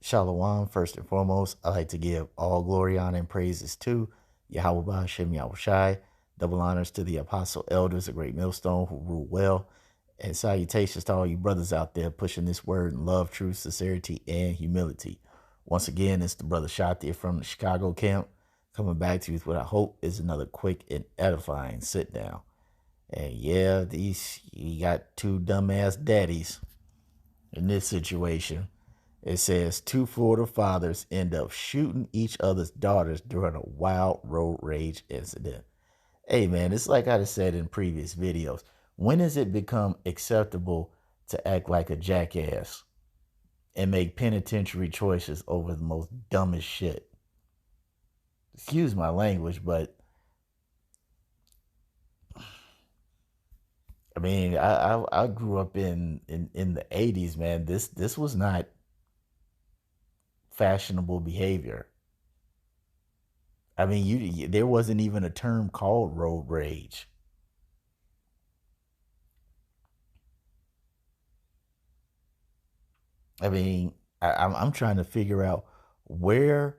Shalom, first and foremost, I like to give all glory, honor, and praises to Yahweh Ba'Shem Yahushai. Double honors to the apostle elders, a great millstone who rule well. And salutations to all you brothers out there pushing this word in love, truth, sincerity, and humility. Once again, it's the brother Shatir from the Chicago camp coming back to you with what I hope is another quick and edifying sit down. And yeah, you got two dumbass daddies in this situation. It says two Florida fathers end up shooting each other's daughters during a wild road rage incident. Hey man, it's like I said in previous videos. When does it become acceptable to act like a jackass and make penitentiary choices over the most dumbest shit? Excuse my language, but I mean, I grew up in the 80s, man. This was not fashionable behavior. I mean, there wasn't even a term called road rage. I mean, I'm trying to figure out where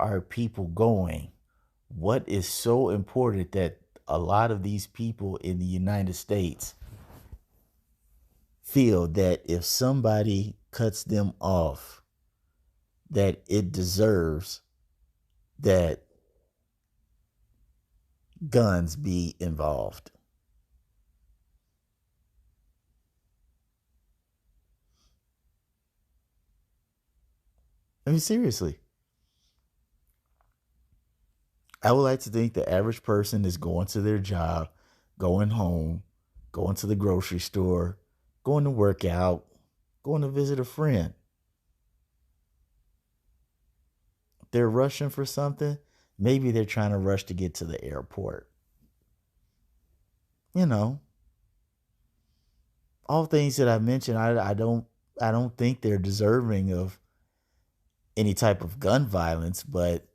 are people going? What is so important that a lot of these people in the United States feel that if somebody cuts them off, that it deserves that guns be involved? I mean, seriously. I would like to think the average person is going to their job, going home, going to the grocery store, going to work out, going to visit a friend. They're rushing for something. Maybe they're trying to rush to get to the airport. You know, all things that I mentioned, I don't think they're deserving of any type of gun violence, but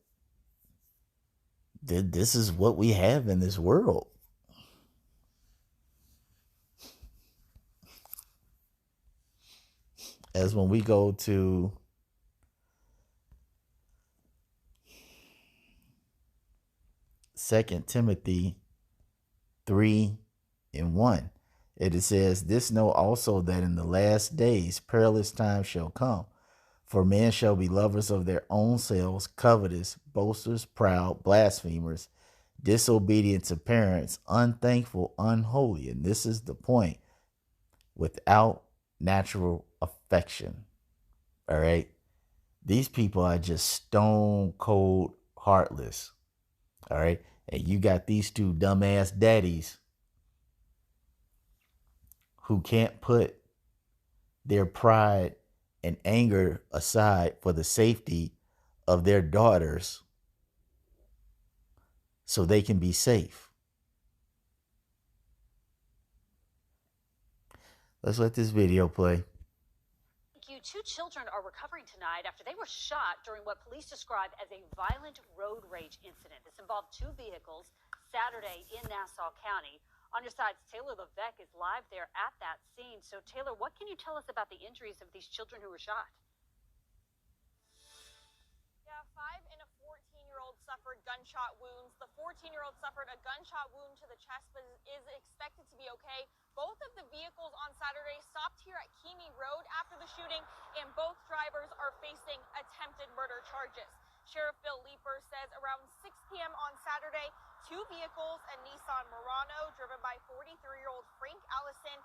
this is what we have in this world. As when we go to Second Timothy 3:1, it says, "This know also that in the last days perilous times shall come. For men shall be lovers of their own selves, covetous, boasters, proud, blasphemers, disobedient to parents, unthankful, unholy." And this is the point: without natural affection. All right. These people are just stone cold heartless. All right. And you got these two dumbass daddies who can't put their pride and anger aside for the safety of their daughters so they can be safe. Let's let this video play. Two children are recovering tonight after they were shot during what police described as a violent road rage incident. This involved two vehicles Saturday in Nassau County. On your sides, Taylor Levesque is live there at that scene. So, Taylor, what can you tell us about the injuries of these children who were shot? Yeah, 5 and a 14-year-old suffered gunshot wounds. The 14-year-old suffered a gunshot wound to the chest, but is expected to be okay. Both of the vehicles on Saturday stopped here at Keamy Road after the shooting, and both drivers are facing attempted murder charges. Sheriff Bill Leeper says around 6 p.m. on Saturday, two vehicles, a Nissan Murano driven by 43-year-old Frank Allison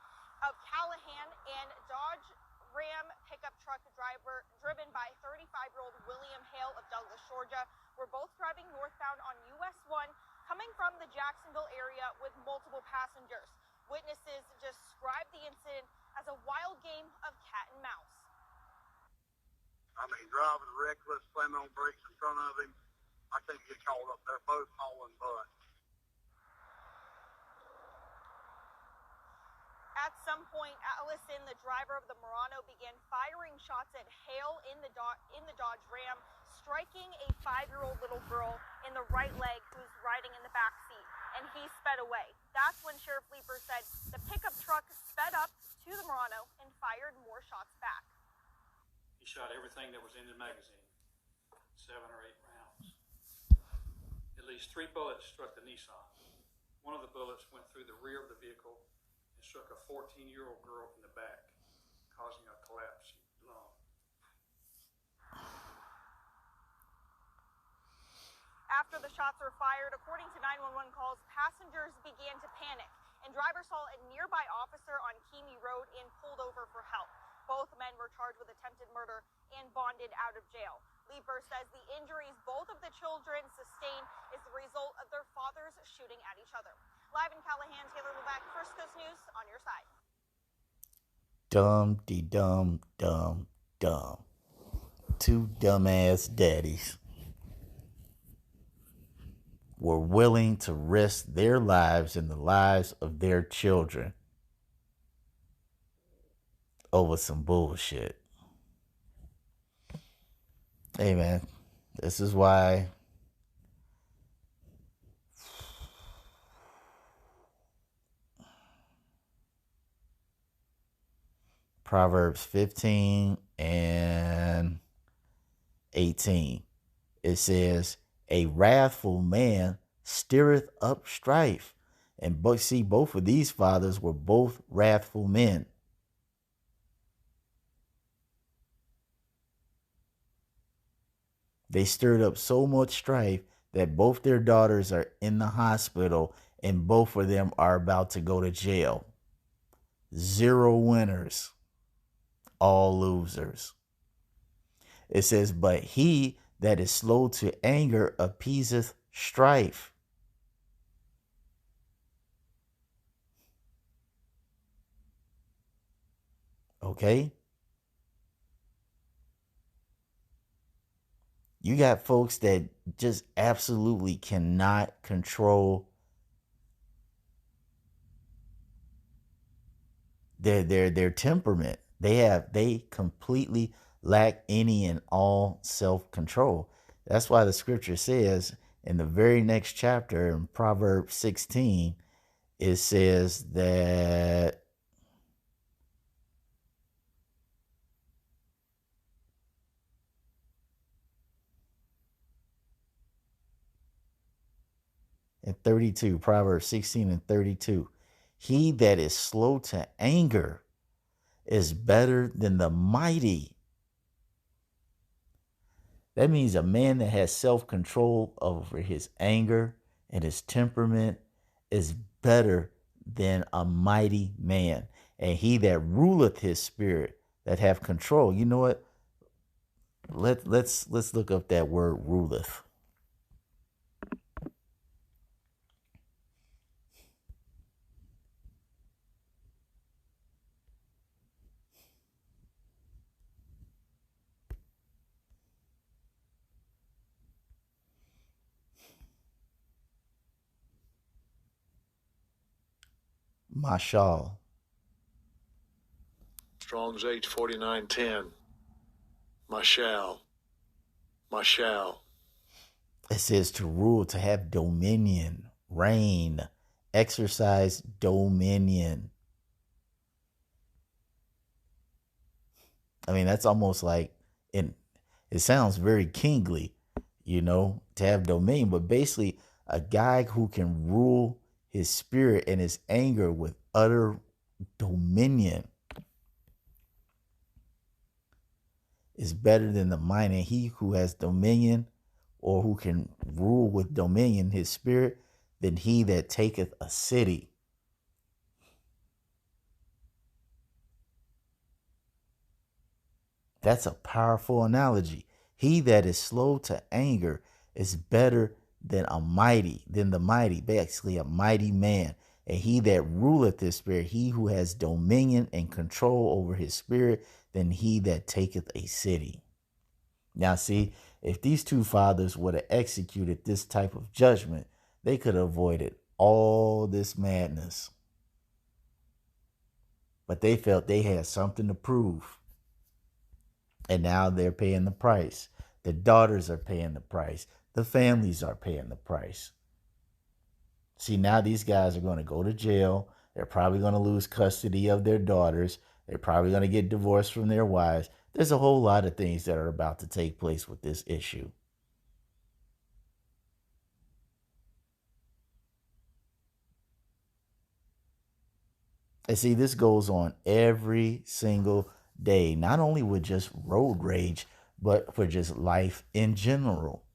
of Callahan and Dodge Ram pickup truck driver driven by 35-year-old William Hale of Douglas, Georgia, were both driving northbound on US 1, coming from the Jacksonville area with multiple passengers. Witnesses described the incident as a wild game of cat and mouse. I mean, driving reckless, slamming on brakes in front of him. I think he get caught up there, both hauling butt. At some point, Allison, the driver of the Murano, began firing shots at Hale in the Dodge Ram, striking a 5-year-old little girl in the right leg who's riding in the back seat, and he sped away. That's when Sheriff Leeper said the pickup truck sped up to the Murano and fired more shots back. He shot everything that was in the magazine. 7 or 8 rounds. At least 3 bullets struck the Nissan. One of the bullets went through the rear of the vehicle and struck a 14-year-old girl in the back, causing a collapsed lung. After the shots were fired, according to 911 calls, passengers began to panic, and drivers saw a nearby officer on Keamy Road and pulled over for help. Both men were charged with attempted murder and bonded out of jail. Leeper says the injuries both of the children sustained is the result of their fathers shooting at each other. Live in Callahan, Taylor Levac, First Coast News, on your side. Dumb. 2 dumbass daddies were willing to risk their lives and the lives of their children over some bullshit. Hey man, this is why Proverbs 15 and 18, it says, a wrathful man stirreth up strife. And see, both of these fathers were both wrathful men. They stirred up so much strife that both their daughters are in the hospital and both of them are about to go to jail. 0 winners, all losers. It says, but he that is slow to anger appeaseth strife. Okay? You got folks that just absolutely cannot control their temperament. They completely lack any and all self-control. That's why the scripture says in the very next chapter in Proverbs 16, it says that in 32, Proverbs 16 and 32, he that is slow to anger is better than the mighty. That means a man that has self-control over his anger and his temperament is better than a mighty man. And he that ruleth his spirit, that have control. You know what? Let's look up that word ruleth. Mashal. Strong's H4910. Mashal. It says to rule, to have dominion, reign, exercise dominion. I mean, that's almost like, it sounds very kingly, to have dominion, but basically a guy who can rule his spirit and his anger with utter dominion is better than the mighty. He who has dominion, or who can rule with dominion his spirit, than he that taketh a city. That's a powerful analogy. He that is slow to anger is better than the mighty, basically a mighty man. And he that ruleth his spirit, he who has dominion and control over his spirit, than he that taketh a city. Now see, if these 2 fathers would have executed this type of judgment, they could have avoided all this madness. But they felt they had something to prove. And now they're paying the price. The daughters are paying the price. The families are paying the price. See, now these guys are going to go to jail. They're probably going to lose custody of their daughters. They're probably going to get divorced from their wives. There's a whole lot of things that are about to take place with this issue. And see, this goes on every single day, not only with just road rage, but for just life in general.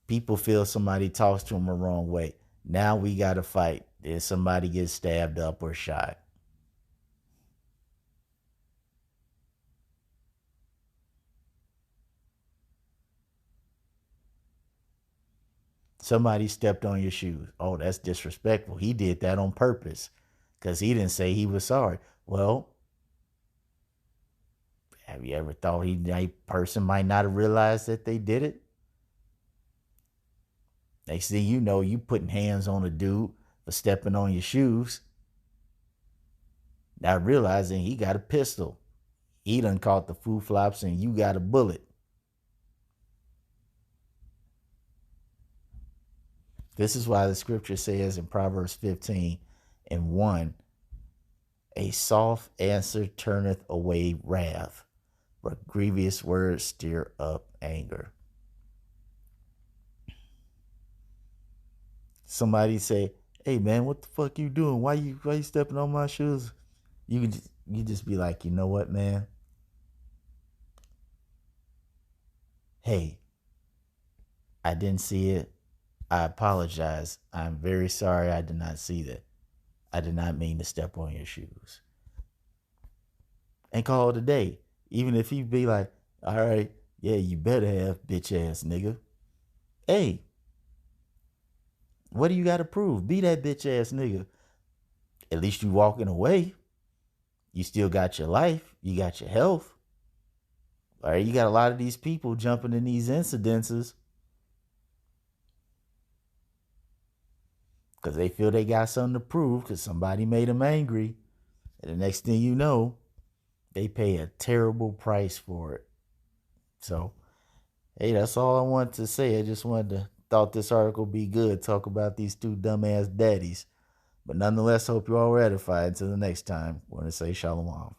People feel somebody talks to them the wrong way. Now we got to fight. Then somebody gets stabbed up or shot. Somebody stepped on your shoes. Oh, that's disrespectful. He did that on purpose because he didn't say he was sorry. Well, have you ever thought that person might not have realized that they did it? Next thing you know, you putting hands on a dude for stepping on your shoes, not realizing he got a pistol. He done caught the foo flops and you got a bullet. This is why the scripture says in Proverbs 15:1, a soft answer turneth away wrath, but grievous words stir up anger. Somebody say, hey man, what the fuck you doing? Why you stepping on my shoes? You just be like, you know what, man? Hey, I didn't see it. I apologize. I'm very sorry I did not see that. I did not mean to step on your shoes. And call it a day. Even if he be like, all right, yeah, you better have, bitch ass nigga. Hey, what do you got to prove? Be that bitch ass nigga. At least you walking away. You still got your life. You got your health. All right, you got a lot of these people jumping in these incidences because they feel they got something to prove because somebody made them angry. And the next thing you know, they pay a terrible price for it. So, hey, that's all I wanted to say. I just thought this article be good. Talk about these two dumbass daddies. But nonetheless, hope you're all ratified. Until the next time, I want to say shalom.